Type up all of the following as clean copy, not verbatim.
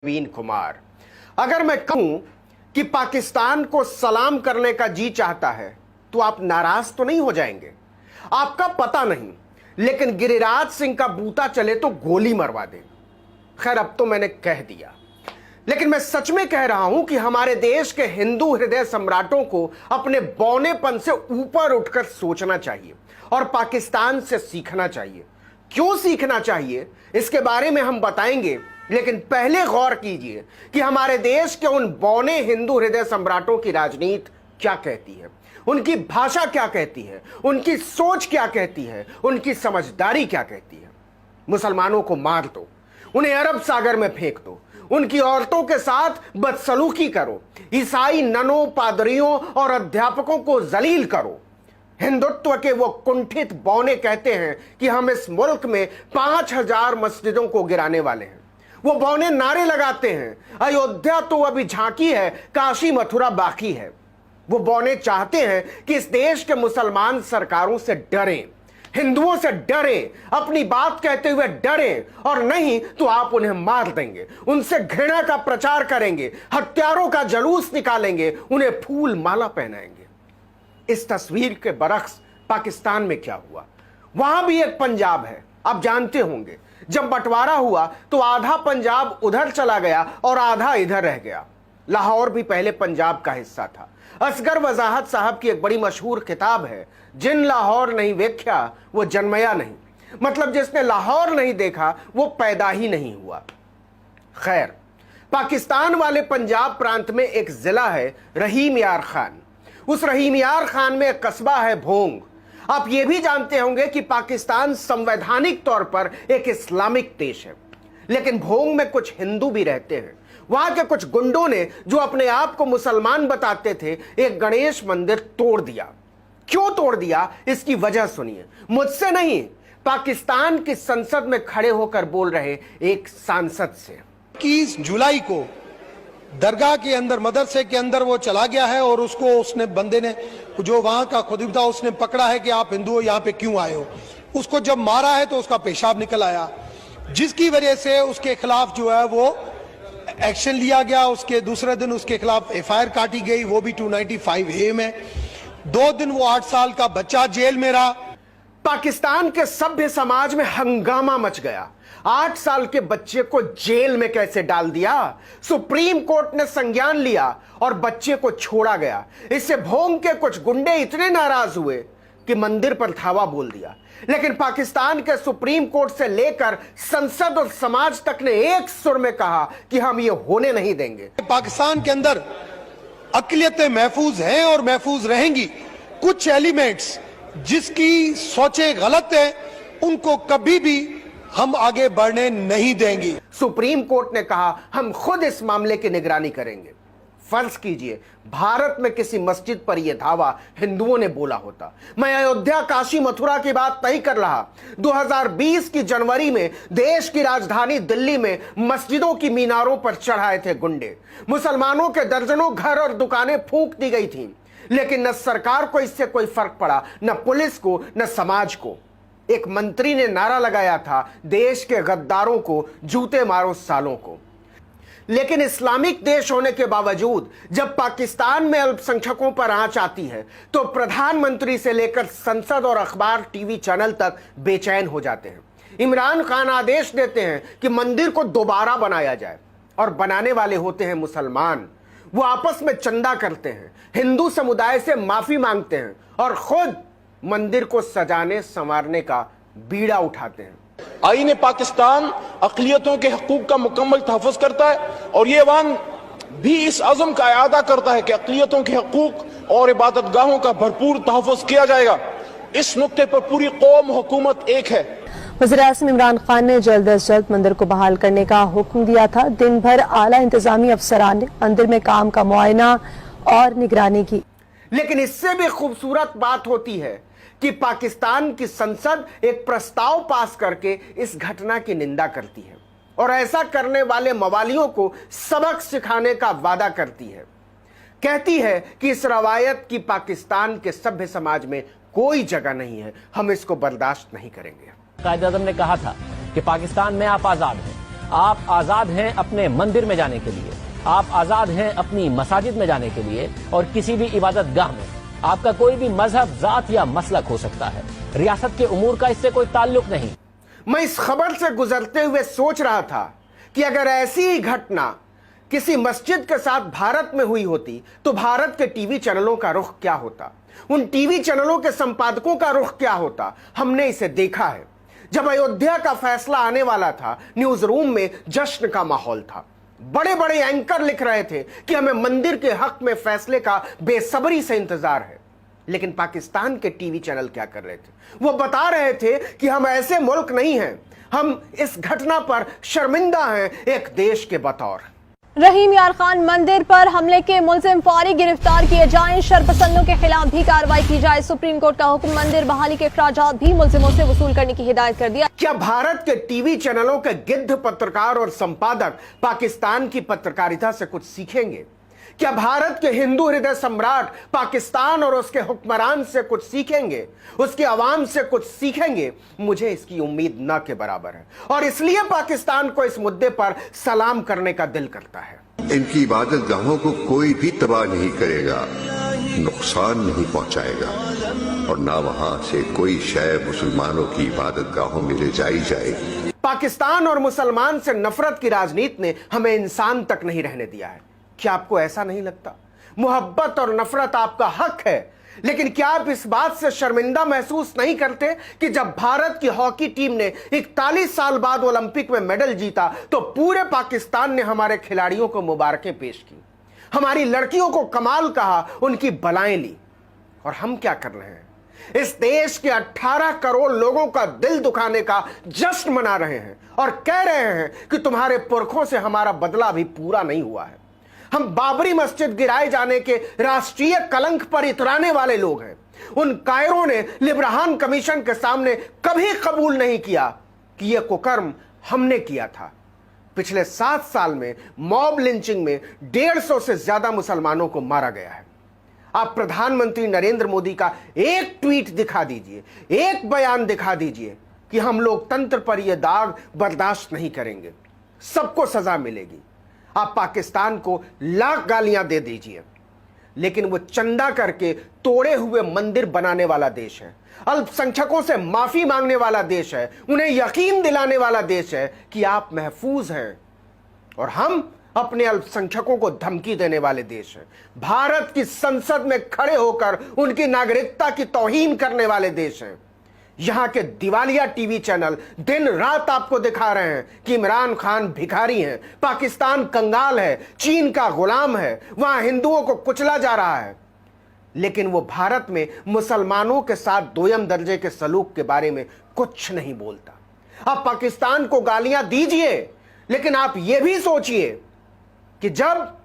प्रवीण कुमार। अगर मैं कहूं कि पाकिस्तान को सलाम करने का जी चाहता है तो आप नाराज तो नहीं हो जाएंगे? आपका पता नहीं, लेकिन गिरिराज सिंह का बूता चले तो गोली मरवा दे। खैर, अब तो मैंने कह दिया, लेकिन मैं सच में कह रहा हूं कि हमारे देश के हिंदू हृदय सम्राटों को अपने बौनेपन से ऊपर उठकर सोचना चाहिए और पाकिस्तान से सीखना चाहिए। क्यों सीखना चाहिए, इसके बारे में हम बताएंगे, लेकिन पहले गौर कीजिए कि हमारे देश के उन बौने हिंदू हृदय सम्राटों की राजनीति क्या कहती है, उनकी भाषा क्या कहती है, उनकी सोच क्या कहती है, उनकी समझदारी क्या कहती है। मुसलमानों को मार दो, उन्हें अरब सागर में फेंक दो, उनकी औरतों के साथ बदसलूकी करो, ईसाई ननों, पादरियों और अध्यापकों को जलील करो। हिंदुत्व के वो कुंठित बौने कहते हैं कि हम इस मुल्क में 5000 मस्जिदों को गिराने वाले हैं। वो बौने नारे लगाते हैं, अयोध्या तो अभी झांकी है, काशी मथुरा बाकी है। वो बौने चाहते हैं कि इस देश के मुसलमान सरकारों से डरें, हिंदुओं से डरें, अपनी बात कहते हुए डरें, और नहीं तो आप उन्हें मार देंगे, उनसे घृणा का प्रचार करेंगे, हत्यारों का जलूस निकालेंगे, उन्हें फूल माला पहनाएंगे। इस तस्वीर के बरक्स पाकिस्तान में क्या हुआ? वहां भी एक पंजाब है, आप जानते होंगे। जब बंटवारा हुआ तो आधा पंजाब उधर चला गया और आधा इधर रह गया। लाहौर भी पहले पंजाब का हिस्सा था। असगर वजाहत साहब की एक बड़ी मशहूर किताब है, जिन लाहौर नहीं वेख्या वो जन्मया नहीं। मतलब जिसने लाहौर नहीं देखा वो पैदा ही नहीं हुआ। खैर, पाकिस्तान वाले पंजाब प्रांत में एक जिला है रहीम यार खान। उस रहीम यार खान में एक कस्बा है भोंग। आप ये भी जानते होंगे कि पाकिस्तान संवैधानिक तौर पर एक इस्लामिक देश है, लेकिन भोंग में कुछ हिंदू भी रहते हैं। वहां के कुछ गुंडों ने, जो अपने आप को मुसलमान बताते थे, एक गणेश मंदिर तोड़ दिया। क्यों तोड़ दिया, इसकी वजह सुनिए। मुझसे नहीं, पाकिस्तान की संसद में खड़े होकर बोल रहे एक सांसद से। 21 जुलाई को दरगाह के अंदर, मदरसे के अंदर वो चला गया है और उसको उसने, बंदे ने, जो वहां का खुद था, उसने पकड़ा है कि आप हिंदू हो, यहाँ पे क्यों आए हो। उसको जब मारा है तो उसका पेशाब निकल आया, जिसकी वजह से उसके खिलाफ जो है वो एक्शन लिया गया। उसके दूसरे दिन उसके खिलाफ FIR काटी गई, वो भी 295A में। 2 दिन वो 8 साल का बच्चा जेल में रहा। पाकिस्तान के सभ्य समाज में हंगामा मच गया। 8 साल के बच्चे को जेल में कैसे डाल दिया? सुप्रीम कोर्ट ने संज्ञान लिया और बच्चे को छोड़ा गया। इससे भोंग के कुछ गुंडे इतने नाराज हुए कि मंदिर पर धावा बोल दिया। लेकिन पाकिस्तान के सुप्रीम कोर्ट से लेकर संसद और समाज तक ने एक सुर में कहा कि हम ये होने नहीं देंगे। पाकिस्तान के अंदर अक़लियतें महफूज हैं और महफूज रहेंगी। कुछ एलिमेंट्स जिसकी सोचें गलत है, उनको कभी भी हम आगे बढ़ने नहीं देंगे। सुप्रीम कोर्ट ने कहा हम खुद इस मामले की निगरानी करेंगे। फर्ज कीजिए भारत में किसी मस्जिद पर यह धावा हिंदुओं ने बोला होता। मैं अयोध्या, काशी, मथुरा की बात नहीं कर रहा। 2020 की जनवरी में देश की राजधानी दिल्ली में मस्जिदों की मीनारों पर चढ़ाए थे गुंडे। मुसलमानों के दर्जनों घर और दुकानें फूंक दी गई थीं, लेकिन न सरकार को इससे कोई फर्क पड़ा, न पुलिस को, न समाज को। एक मंत्री ने नारा लगाया था, देश के गद्दारों को जूते मारो सालों को। लेकिन इस्लामिक देश होने के बावजूद जब पाकिस्तान में अल्पसंख्यकों पर आंच आती है तो प्रधानमंत्री से लेकर संसद और अखबार, टीवी चैनल तक बेचैन हो जाते हैं। इमरान खान आदेश देते हैं कि मंदिर को दोबारा बनाया जाए, और बनाने वाले होते हैं मुसलमान। वो आपस में चंदा करते हैं, हिंदू समुदाय से माफी मांगते हैं और खुद मंदिर को सजाने संवारने का बीड़ा उठाते हैं। आईन पाकिस्तान अक़लियतों के हकूक़ का मुकम्मल तहफ़्फ़ुज़ करता है और ये ऐवान भी इस अज़म का इआदा करता है कि अक़लियतों के हकूक़ और इबादतगाहों का भरपूर तहफ़्फ़ुज़ किया जाएगा। इस नुक्ते पर पूरी कौम, हुकूमत एक है। वज़ीर-ए-आज़म इमरान खान ने जल्द अज जल्द मंदिर को बहाल करने का हुक्म दिया था। दिन भर आला इंतजामी अफसरान ने मंदिर में काम का मुआयना और निगरानी की। लेकिन इससे भी खूबसूरत बात होती है कि पाकिस्तान की संसद एक प्रस्ताव पास करके इस घटना की निंदा करती है और ऐसा करने वाले मवालियों को सबक सिखाने का वादा करती है। कहती है कि इस रवायत की पाकिस्तान के सभ्य समाज में कोई जगह नहीं है, हम इसको बर्दाश्त नहीं करेंगे। कायदे-ए-आज़म ने कहा था कि पाकिस्तान में आप आजाद हैं, आप आजाद हैं अपने मंदिर में जाने के लिए, आप आजाद हैं अपनी मसाजिद में जाने के लिए और किसी भी इबादत गाह में। आपका कोई भी मजहब, जात या मसलक हो सकता है। रियासत के उमूर का इससे कोई ताल्लुक नहीं। मैं इस खबर से गुजरते हुए सोच रहा था कि अगर ऐसी ही घटना किसी मस्जिद के साथ भारत में हुई होती तो भारत के टीवी चैनलों का रुख क्या होता, उन टीवी चैनलों के संपादकों का रुख क्या होता। हमने इसे देखा है। जब अयोध्या का फैसला आने वाला था, न्यूज रूम में जश्न का माहौल था। बड़े बड़े एंकर लिख रहे थे कि हमें मंदिर के हक में फैसले का बेसब्री से इंतजार है। लेकिन पाकिस्तान के टीवी चैनल क्या कर रहे थे? वो बता रहे थे कि हम ऐसे मुल्क नहीं हैं, हम इस घटना पर शर्मिंदा हैं एक देश के बतौर। रहीम यार खान मंदिर पर हमले के मुलजिम फौरी गिरफ्तार किए जाएं, शरपसंदों के खिलाफ भी कार्रवाई की जाए। सुप्रीम कोर्ट का हुक्म, मंदिर बहाली के अखराजात भी मुलजिमों से वसूल करने की हिदायत कर दिया। क्या भारत के टीवी चैनलों के गिद्ध पत्रकार और संपादक पाकिस्तान की पत्रकारिता से कुछ सीखेंगे? क्या भारत के हिंदू हृदय सम्राट पाकिस्तान और उसके हुक्मरान से कुछ सीखेंगे, उसके अवाम से कुछ सीखेंगे? मुझे इसकी उम्मीद न के बराबर है और इसलिए पाकिस्तान को इस मुद्दे पर सलाम करने का दिल करता है। इनकी इबादत गाहों को कोई भी तबाह नहीं करेगा, नुकसान नहीं पहुंचाएगा और ना वहां से कोई शय मुसलमानों की इबादत गाहों में ले जाई जाएगी। पाकिस्तान और मुसलमान से नफरत की राजनीति ने हमें इंसान तक नहीं रहने दिया है। क्या आपको ऐसा नहीं लगता? मोहब्बत और नफरत आपका हक है, लेकिन क्या आप इस बात से शर्मिंदा महसूस नहीं करते कि जब भारत की हॉकी टीम ने 41 साल बाद ओलंपिक में मेडल जीता तो पूरे पाकिस्तान ने हमारे खिलाड़ियों को मुबारकें पेश की, हमारी लड़कियों को कमाल कहा, उनकी बलाएं ली। और हम क्या कर रहे हैं? इस देश के 18 करोड़ लोगों का दिल दुखाने का जश्न मना रहे हैं और कह रहे हैं कि तुम्हारे पुरखों से हमारा बदला अभी पूरा नहीं हुआ है। हम बाबरी मस्जिद गिराए जाने के राष्ट्रीय कलंक पर इतराने वाले लोग हैं। उन कायरों ने लिब्राहन कमीशन के सामने कभी कबूल नहीं किया कि यह कुकर्म हमने किया था। पिछले 7 साल में मॉब लिंचिंग में 150 से ज्यादा मुसलमानों को मारा गया है। आप प्रधानमंत्री नरेंद्र मोदी का एक ट्वीट दिखा दीजिए, एक बयान दिखा दीजिए कि हम लोकतंत्र पर यह दाग बर्दाश्त नहीं करेंगे, सबको सजा मिलेगी। आप पाकिस्तान को लाख गालियां दे दीजिए, लेकिन वो चंदा करके तोड़े हुए मंदिर बनाने वाला देश है, अल्पसंख्यकों से माफी मांगने वाला देश है, उन्हें यकीन दिलाने वाला देश है कि आप महफूज हैं। और हम अपने अल्पसंख्यकों को धमकी देने वाले देश हैं। भारत की संसद में खड़े होकर उनकी नागरिकता की तौहीन करने वाले देश हैं। यहां के दिवालिया टीवी चैनल दिन रात आपको दिखा रहे हैं कि इमरान खान भिखारी हैं, पाकिस्तान कंगाल है, चीन का गुलाम है, वहां हिंदुओं को कुचला जा रहा है। लेकिन वो भारत में मुसलमानों के साथ दोयम दर्जे के सलूक के बारे में कुछ नहीं बोलता। आप पाकिस्तान को गालियां दीजिए, लेकिन आप यह भी सोचिए कि जब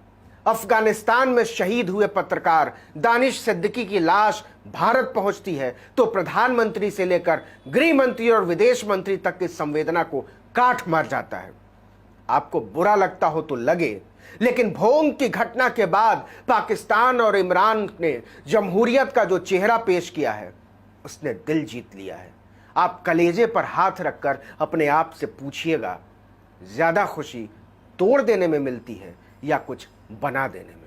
अफगानिस्तान में शहीद हुए पत्रकार दानिश सिद्दीकी की लाश भारत पहुंचती है तो प्रधानमंत्री से लेकर गृह मंत्री और विदेश मंत्री तक की संवेदना को काट मार जाता है। आपको बुरा लगता हो तो लगे, लेकिन भोंग की घटना के बाद पाकिस्तान और इमरान ने जमहूरियत का जो चेहरा पेश किया है उसने दिल जीत लिया है। आप कलेजे पर हाथ रखकर अपने आप से पूछिएगा, ज्यादा खुशी तोड़ देने में मिलती है या कुछ बना देने में?